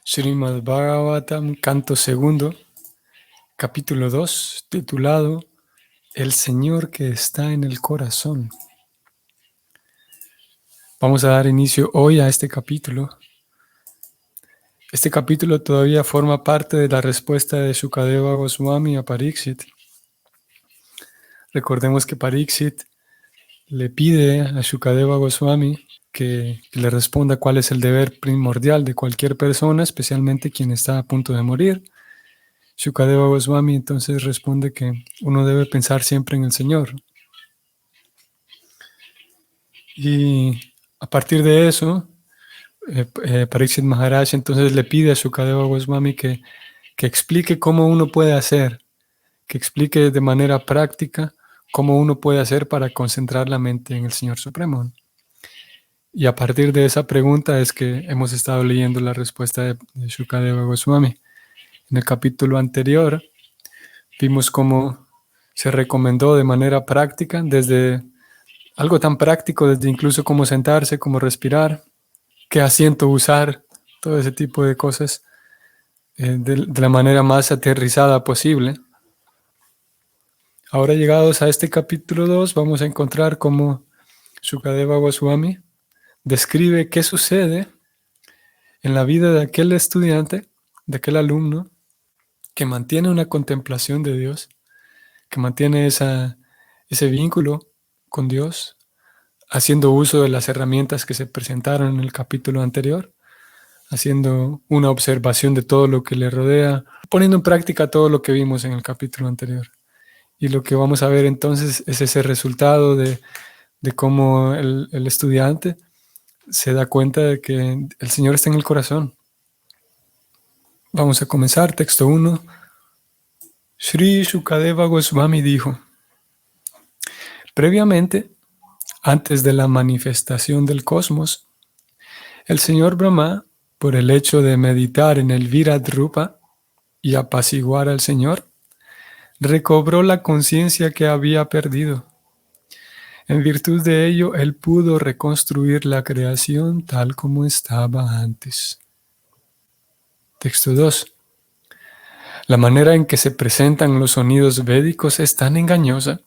Srimad Bhagavatam, canto segundo, capítulo 2, titulado El Señor que está en el corazón. Vamos a dar inicio hoy a este capítulo. Este capítulo todavía forma parte de la respuesta de Shukadeva Goswami a Pariksit. Recordemos que Pariksit le pide a Shukadeva Goswami que le responda cuál es el deber primordial de cualquier persona, especialmente quien está a punto de morir. Shukadeva Goswami entonces responde que uno debe pensar siempre en el Señor. Y a partir de eso, Pariksit Maharaj entonces le pide a Shukadeva Goswami que explique cómo uno puede hacer, que explique de manera práctica cómo uno puede hacer para concentrar la mente en el Señor Supremo. Y a partir de esa pregunta es que hemos estado leyendo la respuesta de Shukadeva Goswami. En el capítulo anterior vimos cómo se recomendó de manera práctica, desde algo tan práctico, desde incluso cómo sentarse, cómo respirar, qué asiento usar, todo ese tipo de cosas, de la manera más aterrizada posible. Ahora llegados a este capítulo 2, vamos a encontrar cómo Shukadeva Goswami describe qué sucede en la vida de aquel estudiante, de aquel alumno, que mantiene una contemplación de Dios, que mantiene ese vínculo con Dios, haciendo uso de las herramientas que se presentaron en el capítulo anterior, haciendo una observación de todo lo que le rodea, poniendo en práctica todo lo que vimos en el capítulo anterior. Y lo que vamos a ver entonces es ese resultado de cómo el estudiante se da cuenta de que el Señor está en el corazón. Vamos a comenzar, texto 1. Sri Shukadeva Goswami dijo: previamente, antes de la manifestación del cosmos, el Señor Brahma, por el hecho de meditar en el Virat Rupa y apaciguar al Señor, recobró la conciencia que había perdido. En virtud de ello, él pudo reconstruir la creación tal como estaba antes. Texto 2. La manera en que se presentan los sonidos védicos es tan engañosa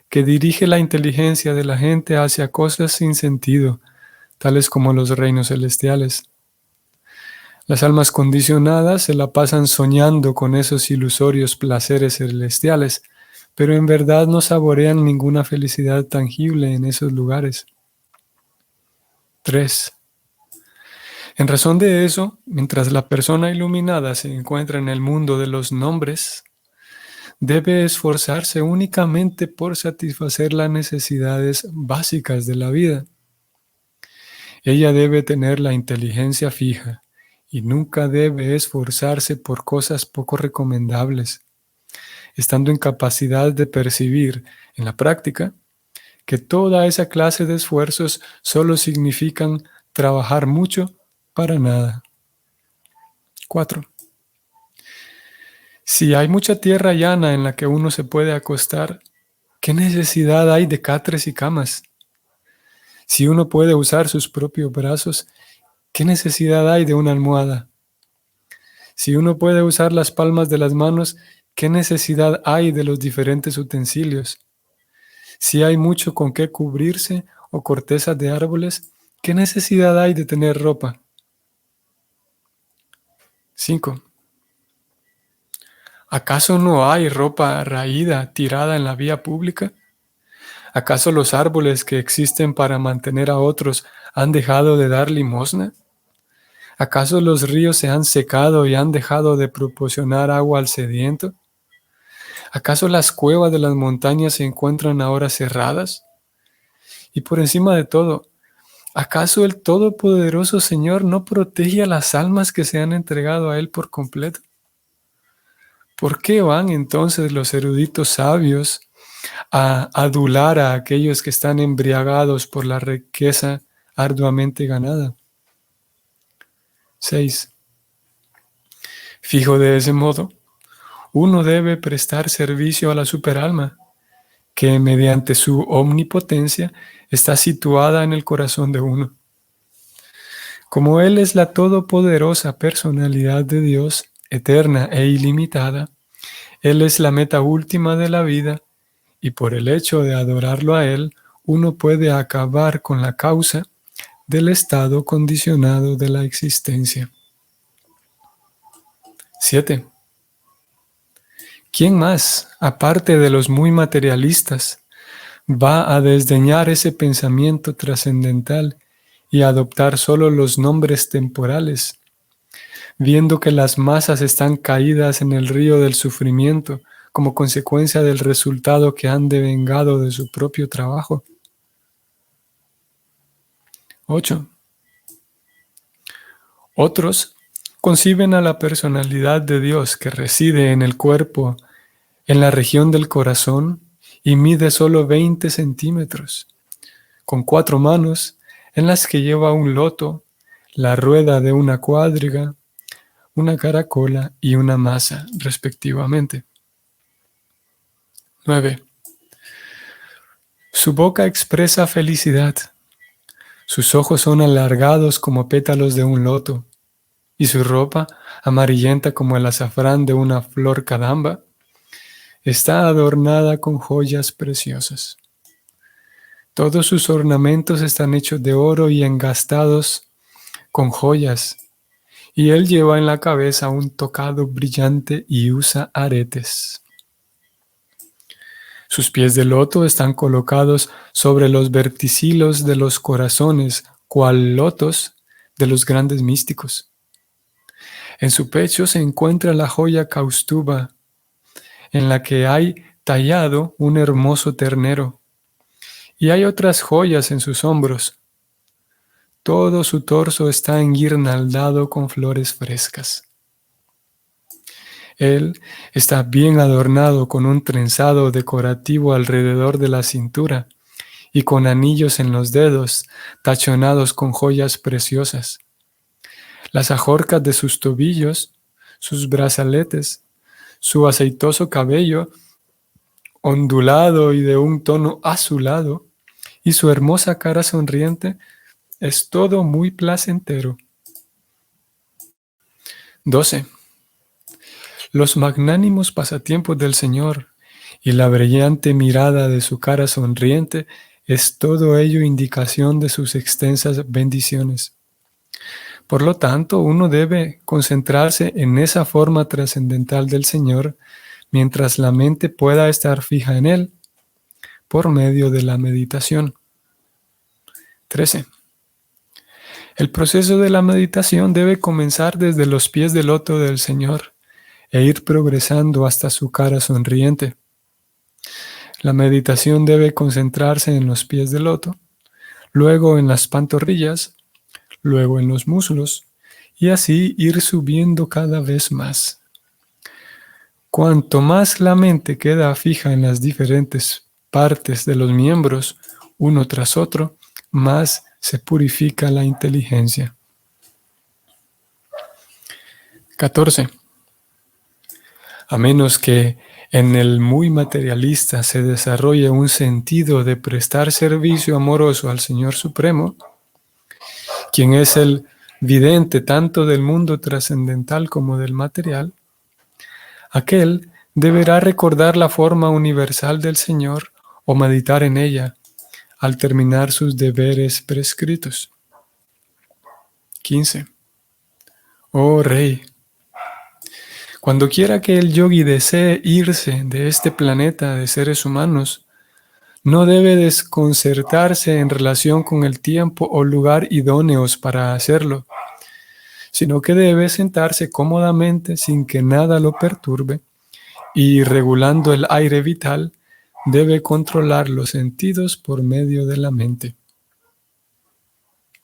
que dirige la inteligencia de la gente hacia cosas sin sentido, tales como los reinos celestiales. Las almas condicionadas se la pasan soñando con esos ilusorios placeres celestiales, pero en verdad no saborean ninguna felicidad tangible en esos lugares. 3. En razón de eso, mientras la persona iluminada se encuentra en el mundo de los nombres, debe esforzarse únicamente por satisfacer las necesidades básicas de la vida. Ella debe tener la inteligencia fija y nunca debe esforzarse por cosas poco recomendables, estando en capacidad de percibir en la práctica que toda esa clase de esfuerzos solo significan trabajar mucho para nada. 4. Si hay mucha tierra llana en la que uno se puede acostar, ¿qué necesidad hay de catres y camas? Si uno puede usar sus propios brazos, ¿qué necesidad hay de una almohada? Si uno puede usar las palmas de las manos, ¿qué necesidad hay de los diferentes utensilios? Si hay mucho con qué cubrirse o cortezas de árboles, ¿qué necesidad hay de tener ropa? 5. ¿Acaso no hay ropa raída tirada en la vía pública? ¿Acaso los árboles que existen para mantener a otros han dejado de dar limosna? ¿Acaso los ríos se han secado y han dejado de proporcionar agua al sediento? ¿Acaso las cuevas de las montañas se encuentran ahora cerradas? Y por encima de todo, ¿acaso el Todopoderoso Señor no protege a las almas que se han entregado a Él por completo? ¿Por qué van entonces los eruditos sabios a adular a aquellos que están embriagados por la riqueza arduamente ganada? 6. Fijo de ese modo, uno debe prestar servicio a la superalma, que mediante su omnipotencia está situada en el corazón de uno. Como Él es la todopoderosa personalidad de Dios, eterna e ilimitada, Él es la meta última de la vida, y por el hecho de adorarlo a Él, uno puede acabar con la causa del estado condicionado de la existencia. 7. ¿Quién más, aparte de los muy materialistas, va a desdeñar ese pensamiento trascendental y a adoptar solo los nombres temporales, viendo que las masas están caídas en el río del sufrimiento como consecuencia del resultado que han devengado de su propio trabajo? 8. Otros conciben a la personalidad de Dios que reside en el cuerpo, en la región del corazón, y mide solo 20 centímetros, con 4 manos en las que lleva un loto, la rueda de una cuadriga, una caracola y una masa, respectivamente. 9. Su boca expresa felicidad, sus ojos son alargados como pétalos de un loto, y su ropa, amarillenta como el azafrán de una flor cadamba, está adornada con joyas preciosas. Todos sus ornamentos están hechos de oro y engastados con joyas, y él lleva en la cabeza un tocado brillante y usa aretes. Sus pies de loto están colocados sobre los verticilos de los corazones, cual lotos de los grandes místicos. En su pecho se encuentra la joya Kaustuba, en la que hay tallado un hermoso ternero, y hay otras joyas en sus hombros. Todo su torso está enguirnaldado con flores frescas. Él está bien adornado con un trenzado decorativo alrededor de la cintura y con anillos en los dedos, tachonados con joyas preciosas. Las ajorcas de sus tobillos, sus brazaletes, su aceitoso cabello, ondulado y de un tono azulado, y su hermosa cara sonriente, es todo muy placentero. 12. Los magnánimos pasatiempos del Señor y la brillante mirada de su cara sonriente es todo ello indicación de sus extensas bendiciones. Por lo tanto, uno debe concentrarse en esa forma trascendental del Señor mientras la mente pueda estar fija en Él por medio de la meditación. 13. El proceso de la meditación debe comenzar desde los pies del loto del Señor e ir progresando hasta su cara sonriente. La meditación debe concentrarse en los pies del loto, luego en las pantorrillas, luego en los muslos, y así ir subiendo cada vez más. Cuanto más la mente queda fija en las diferentes partes de los miembros, uno tras otro, más se purifica la inteligencia. 14. A menos que en el muy materialista se desarrolle un sentido de prestar servicio amoroso al Señor Supremo, quien es el vidente tanto del mundo trascendental como del material, aquel deberá recordar la forma universal del Señor o meditar en ella al terminar sus deberes prescritos. 15. Oh Rey, cuando quiera que el yogi desee irse de este planeta de seres humanos, no debe desconcertarse en relación con el tiempo o lugar idóneos para hacerlo, sino que debe sentarse cómodamente sin que nada lo perturbe y, regulando el aire vital, debe controlar los sentidos por medio de la mente.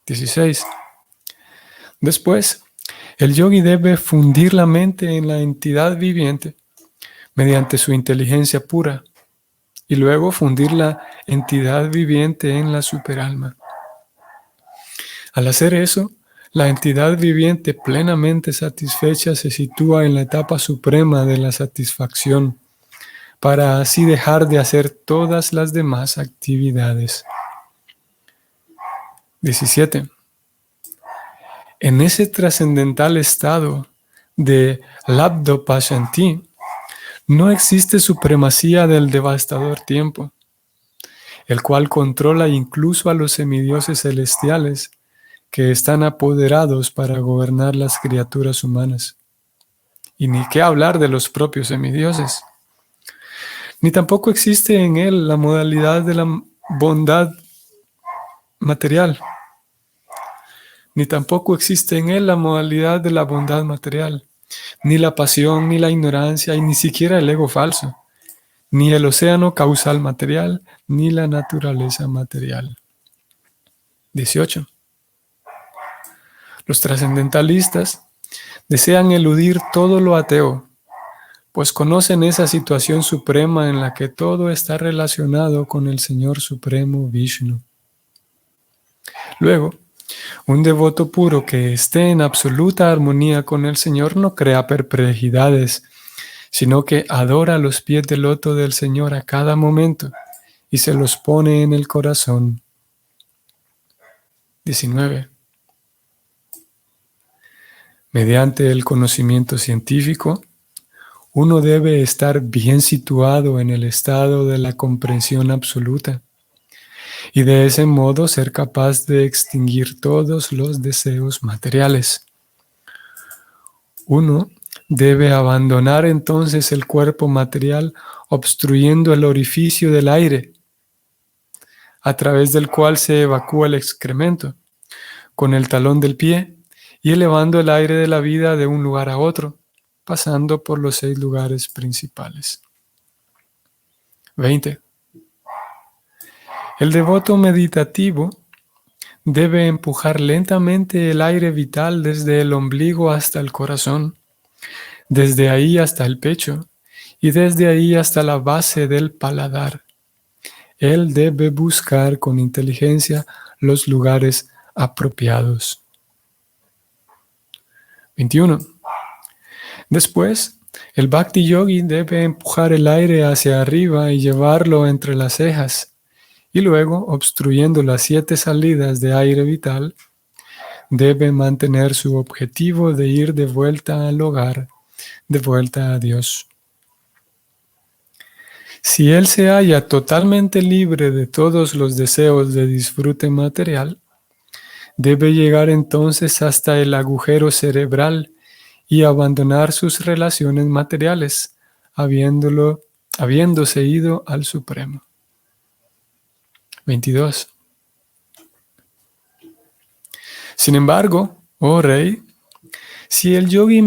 16. Después, el yogi debe fundir la mente en la entidad viviente mediante su inteligencia pura y luego fundir la entidad viviente en la superalma. Al hacer eso, la entidad viviente plenamente satisfecha se sitúa en la etapa suprema de la satisfacción, para así dejar de hacer todas las demás actividades. 17. En ese trascendental estado de Labdopashanti no existe supremacía del devastador tiempo, el cual controla incluso a los semidioses celestiales que están apoderados para gobernar las criaturas humanas. Y ni qué hablar de los propios semidioses. Ni tampoco existe en él la modalidad de la bondad material. Ni tampoco existe en él la modalidad de la bondad material, ni la pasión, ni la ignorancia, y ni siquiera el ego falso, ni el océano causal material, ni la naturaleza material. 18. Los trascendentalistas desean eludir todo lo ateo, pues conocen esa situación suprema en la que todo está relacionado con el Señor Supremo Vishnu. Luego, un devoto puro que esté en absoluta armonía con el Señor no crea perplejidades, sino que adora los pies del loto del Señor a cada momento y se los pone en el corazón. 19. Mediante el conocimiento científico, uno debe estar bien situado en el estado de la comprensión absoluta y de ese modo ser capaz de extinguir todos los deseos materiales. Uno debe abandonar entonces el cuerpo material obstruyendo el orificio del aire, a través del cual se evacúa el excremento, con el talón del pie y elevando el aire de la vida de un lugar a otro, pasando por los 6 lugares principales. 20. El devoto meditativo debe empujar lentamente el aire vital desde el ombligo hasta el corazón, desde ahí hasta el pecho y desde ahí hasta la base del paladar. Él debe buscar con inteligencia los lugares apropiados. 21. Después, el Bhakti Yogi debe empujar el aire hacia arriba y llevarlo entre las cejas, y luego, obstruyendo las 7 salidas de aire vital, debe mantener su objetivo de ir de vuelta al hogar, de vuelta a Dios. Si él se halla totalmente libre de todos los deseos de disfrute material, debe llegar entonces hasta el agujero cerebral y abandonar sus relaciones materiales, habiéndose ido al Supremo. 22. Sin embargo, oh Rey, si el yogi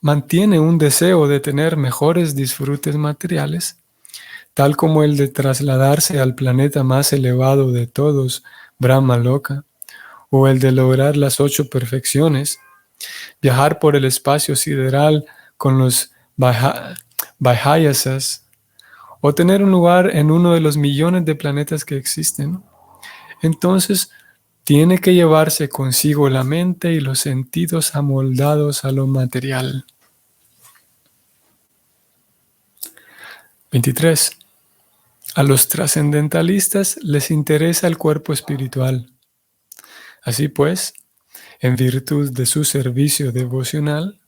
mantiene un deseo de tener mejores disfrutes materiales, tal como el de trasladarse al planeta más elevado de todos, Brahma Loka, o el de lograr las 8 perfecciones, viajar por el espacio sideral con los Vajrayasas, o tener un lugar en uno de los millones de planetas que existen, entonces tiene que llevarse consigo la mente y los sentidos amoldados a lo material. 23. A los trascendentalistas les interesa el cuerpo espiritual. Así pues, en virtud de su servicio devocional,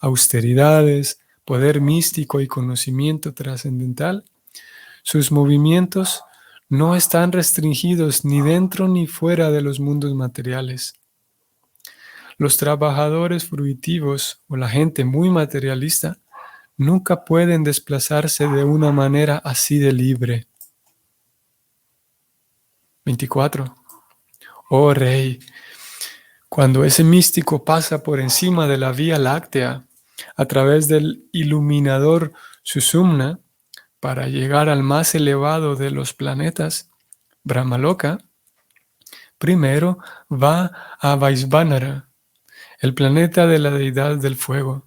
austeridades, poder místico y conocimiento trascendental, sus movimientos no están restringidos ni dentro ni fuera de los mundos materiales. Los trabajadores fruitivos o la gente muy materialista nunca pueden desplazarse de una manera así de libre. 24. Oh Rey, cuando ese místico pasa por encima de la Vía Láctea a través del iluminador Sushumna para llegar al más elevado de los planetas, Brahmaloka, primero va a Vaisvanara, el planeta de la deidad del fuego,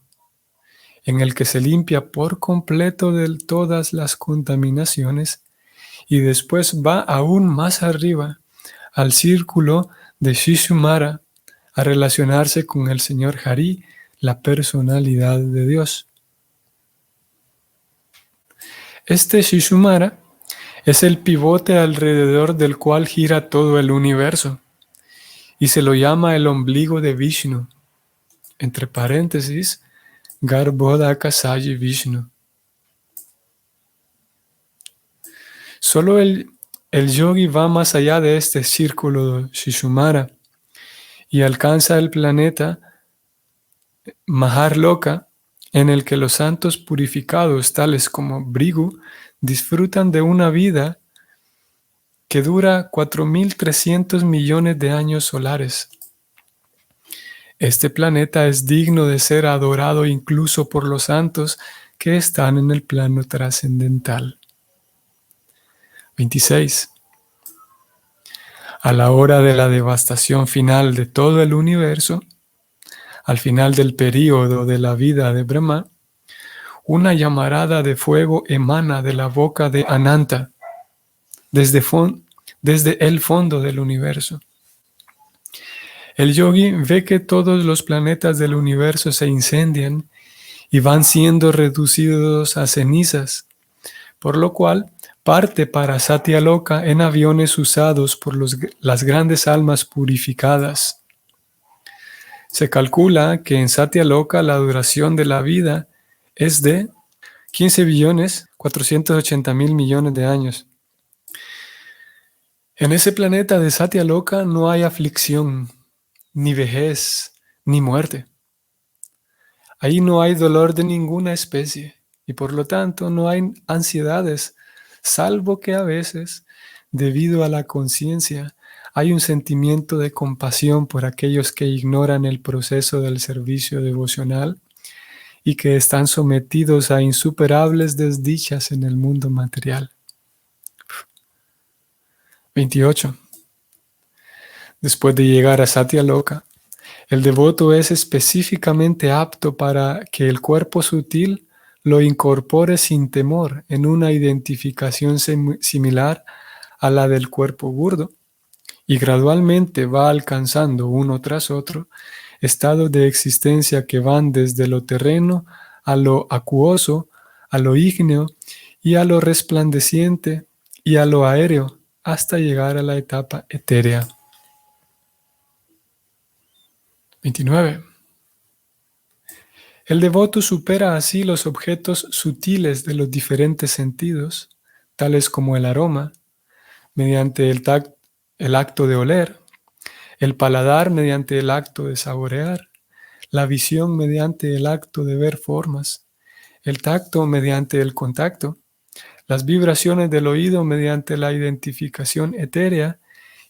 en el que se limpia por completo de todas las contaminaciones, y después va aún más arriba, al círculo de Shishumara, a relacionarse con el Señor Hari, la personalidad de Dios. Este y se lo llama el ombligo de Vishnu. Entre paréntesis, Garbhodakasayi Vishnu. Solo el yogi va más allá de este círculo Shishumara y alcanza el planeta Maharloka, en el que los santos purificados, tales como Brigu, disfrutan de una vida que dura 4.300 millones de años solares. Este planeta es digno de ser adorado incluso por los santos que están en el plano trascendental. 26. A la hora de la devastación final de todo el universo, al final del período de la vida de Brahma, una llamarada de fuego emana de la boca de Ananta, desde el fondo del universo. El yogi ve que todos los planetas del universo se incendian y van siendo reducidos a cenizas, por lo cual parte para Satyaloka en aviones usados por las grandes almas purificadas. Se calcula que en Satyaloka la duración de la vida es de 15.480.000.000.000 de años. En ese planeta de Satyaloka no hay aflicción, ni vejez, ni muerte. Ahí no hay dolor de ninguna especie y por lo tanto no hay ansiedades, salvo que a veces, debido a la conciencia, hay un sentimiento de compasión por aquellos que ignoran el proceso del servicio devocional y que están sometidos a insuperables desdichas en el mundo material. 28. Después de llegar a Satyaloka, el devoto es específicamente apto para que el cuerpo sutil lo incorpore sin temor en una identificación similar a la del cuerpo burdo y gradualmente va alcanzando uno tras otro estados de existencia que van desde lo terreno a lo acuoso, a lo ígneo y a lo resplandeciente y a lo aéreo hasta llegar a la etapa etérea. 29. El devoto supera así los objetos sutiles de los diferentes sentidos, tales como el aroma, mediante el acto de oler, el paladar mediante el acto de saborear, la visión mediante el acto de ver formas, el tacto mediante el contacto, las vibraciones del oído mediante la identificación etérea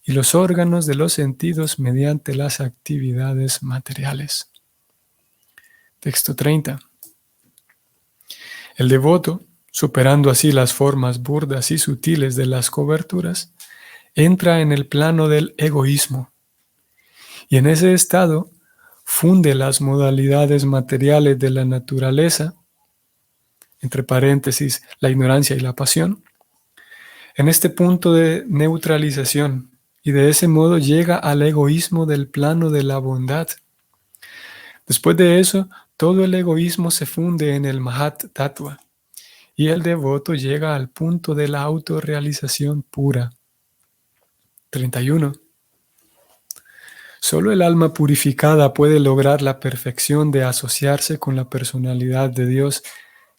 y los órganos de los sentidos mediante las actividades materiales. Texto 30. El devoto, superando así las formas burdas y sutiles de las coberturas, entra en el plano del egoísmo y en ese estado funde las modalidades materiales de la naturaleza, entre paréntesis, la ignorancia y la pasión, en este punto de neutralización y de ese modo llega al egoísmo del plano de la bondad. Después de eso, todo el egoísmo se funde en el Mahat Tattva y el devoto llega al punto de la autorrealización pura. 31. Solo el alma purificada puede lograr la perfección de asociarse con la personalidad de Dios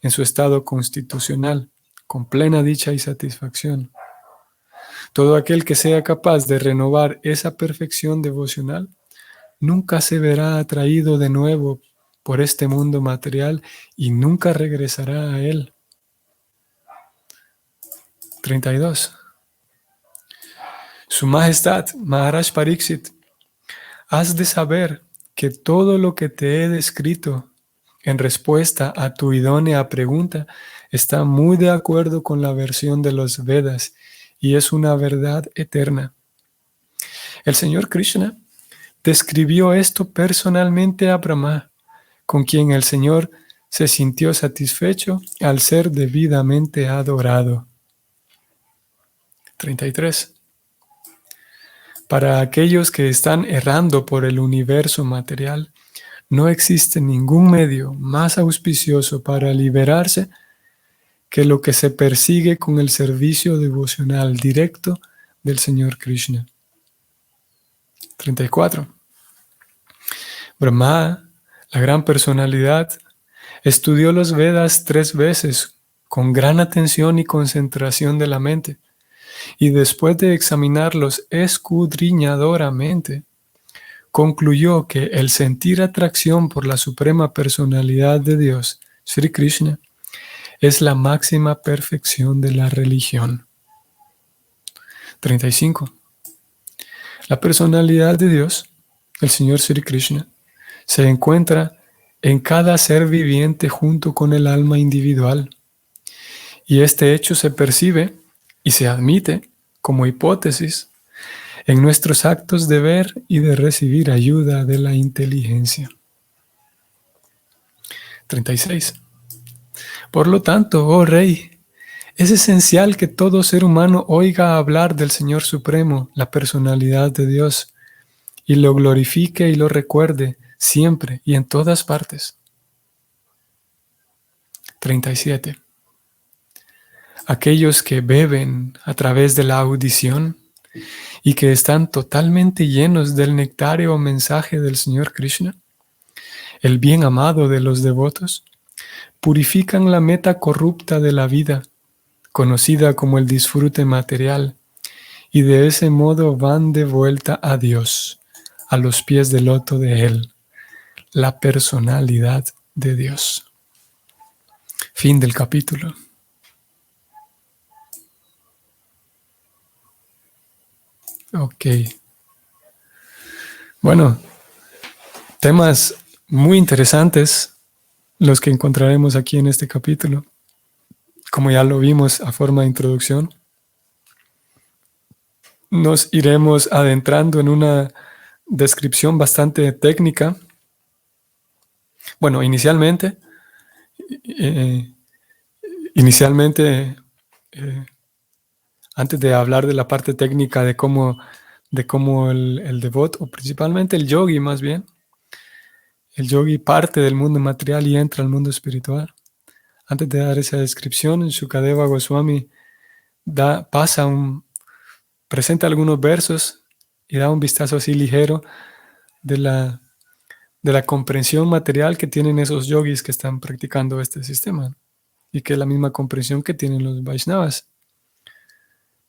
en su estado constitucional, con plena dicha y satisfacción. Todo aquel que sea capaz de renovar esa perfección devocional nunca se verá atraído de nuevo por este mundo material y nunca regresará a él. 32. Su Majestad, Maharaj Pariksit, has de saber que todo lo que te he descrito en respuesta a tu idónea pregunta está muy de acuerdo con la versión de los Vedas y es una verdad eterna. El Señor Krishna describió esto personalmente a Brahma, con quien el Señor se sintió satisfecho al ser debidamente adorado. 33. Para aquellos que están errando por el universo material, no existe ningún medio más auspicioso para liberarse que lo que se persigue con el servicio devocional directo del Señor Krishna. 34. Brahma, la gran personalidad, estudió los Vedas 3 veces con gran atención y concentración de la mente, y después de examinarlos escudriñadoramente, concluyó que el sentir atracción por la suprema personalidad de Dios, Sri Krishna, es la máxima perfección de la religión. 35. La personalidad de Dios, el Señor Sri Krishna, se encuentra en cada ser viviente junto con el alma individual, y este hecho se percibe y se admite como hipótesis en nuestros actos de ver y de recibir ayuda de la inteligencia. 36. Por lo tanto, oh Rey, es esencial que todo ser humano oiga hablar del Señor Supremo, la personalidad de Dios, y lo glorifique y lo recuerde siempre y en todas partes. 37. Aquellos que beben a través de la audición y que están totalmente llenos del nectario o mensaje del Señor Krishna, el bien amado de los devotos, purifican la meta corrupta de la vida, conocida como el disfrute material, y de ese modo van de vuelta a Dios, a los pies del loto de Él, la personalidad de Dios. Fin del capítulo. Ok. Bueno, temas muy interesantes los que encontraremos aquí en este capítulo. Como ya lo vimos a forma de introducción, nos iremos adentrando en una descripción bastante técnica. Bueno, inicialmente, antes de hablar de la parte técnica de cómo el devoto, o principalmente el yogi más bien, el yogi parte del mundo material y entra al mundo espiritual. Antes de dar esa descripción, Shukadeva Goswami presenta algunos versos y da un vistazo así ligero de la comprensión material que tienen esos yogis que están practicando este sistema, y que es la misma comprensión que tienen los Vaishnavas.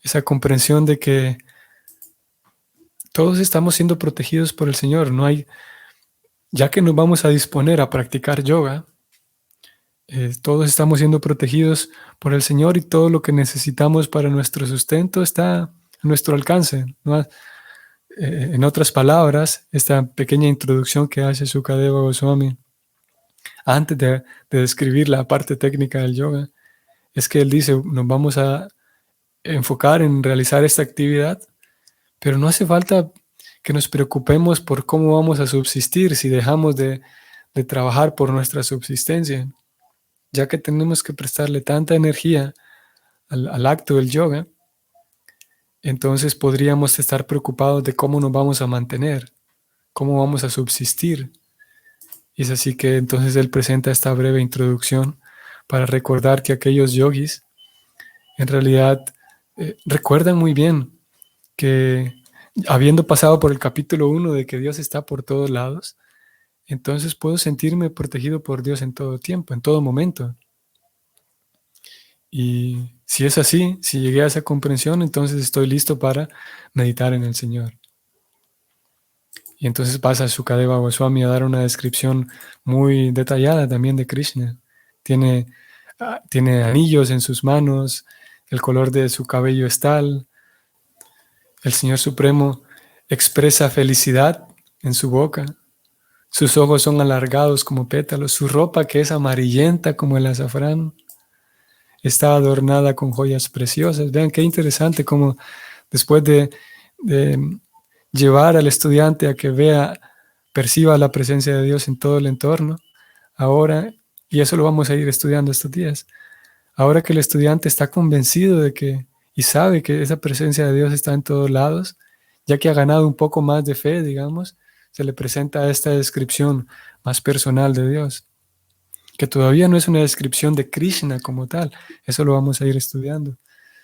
Esa comprensión de que todos estamos siendo protegidos por el Señor. Ya que nos vamos a disponer a practicar yoga, todos estamos siendo protegidos por el Señor, y todo lo que necesitamos para nuestro sustento está a nuestro alcance, ¿no? En otras palabras, esta pequeña introducción que hace Shukadeva Goswami antes de describir la parte técnica del yoga, es que él dice, nos vamos a enfocar en realizar esta actividad, pero no hace falta que nos preocupemos por cómo vamos a subsistir si dejamos de trabajar por nuestra subsistencia, ya que tenemos que prestarle tanta energía al acto del yoga. Entonces podríamos estar preocupados de cómo nos vamos a mantener, cómo vamos a subsistir. Y es así que entonces él presenta esta breve introducción para recordar que aquellos yogis en realidad recuerdan muy bien que, habiendo pasado por el capítulo 1 de que Dios está por todos lados, entonces puedo sentirme protegido por Dios en todo tiempo, en todo momento. Y si es así, si llegué a esa comprensión, entonces estoy listo para meditar en el Señor. Y entonces pasa Shukadeva Goswami a dar una descripción muy detallada también de Krishna. Tiene anillos en sus manos, el color de su cabello es tal. El Señor Supremo expresa felicidad en su boca. Sus ojos son alargados como pétalos. Su ropa, que es amarillenta como el azafrán, está adornada con joyas preciosas. Vean qué interesante cómo después de llevar al estudiante a que perciba la presencia de Dios en todo el entorno, ahora, y eso lo vamos a ir estudiando estos días, ahora que el estudiante está convencido de que, y sabe que esa presencia de Dios está en todos lados, ya que ha ganado un poco más de fe, digamos, se le presenta esta descripción más personal de Dios, que todavía no es una descripción de Krishna como tal, eso lo vamos a ir estudiando,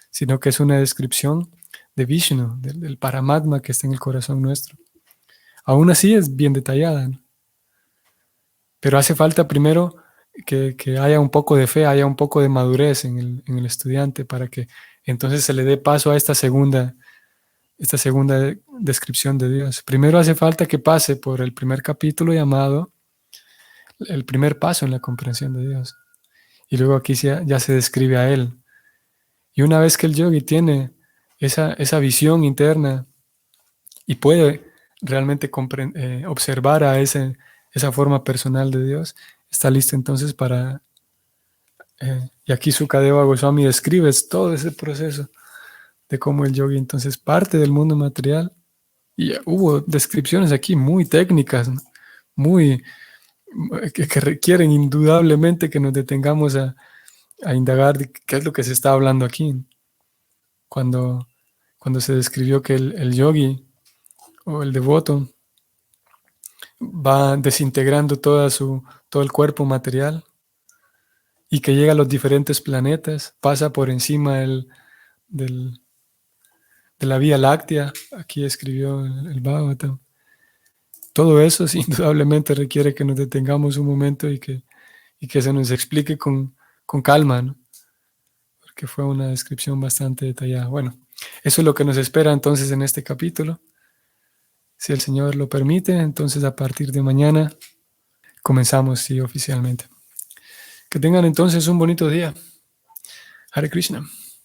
sino que es una descripción de Vishnu, del Paramatma que está en el corazón nuestro. aún así es bien detallada, ¿no? Pero hace falta primero que haya un poco de fe, haya un poco de madurez en el estudiante para que entonces se le dé paso a esta segunda descripción de Dios. Primero hace falta que pase por el primer capítulo llamado el primer paso en la comprensión de Dios. Y luego aquí ya se describe a Él. Y una vez que el yogi tiene esa visión interna y puede realmente observar a esa forma personal de Dios, está listo entonces para... y aquí Sukadeva Goswami describe todo ese proceso de cómo el yogi entonces parte del mundo material. Y hubo descripciones aquí muy técnicas, ¿no? Muy, que requieren indudablemente que nos detengamos a indagar de qué es lo que se está hablando aquí. Cuando, cuando se describió que el yogi o el devoto va desintegrando todo el cuerpo material y que llega a los diferentes planetas, pasa por encima del- de la Vía Láctea, aquí escribió el Bhagavatam. Todo eso sí, indudablemente requiere que nos detengamos un momento y que se nos explique con calma, ¿no? Porque fue una descripción bastante detallada. Bueno, eso es lo que nos espera entonces en este capítulo. Si el Señor lo permite, entonces a partir de mañana comenzamos, sí, oficialmente. Que tengan entonces un bonito día. Hare Krishna.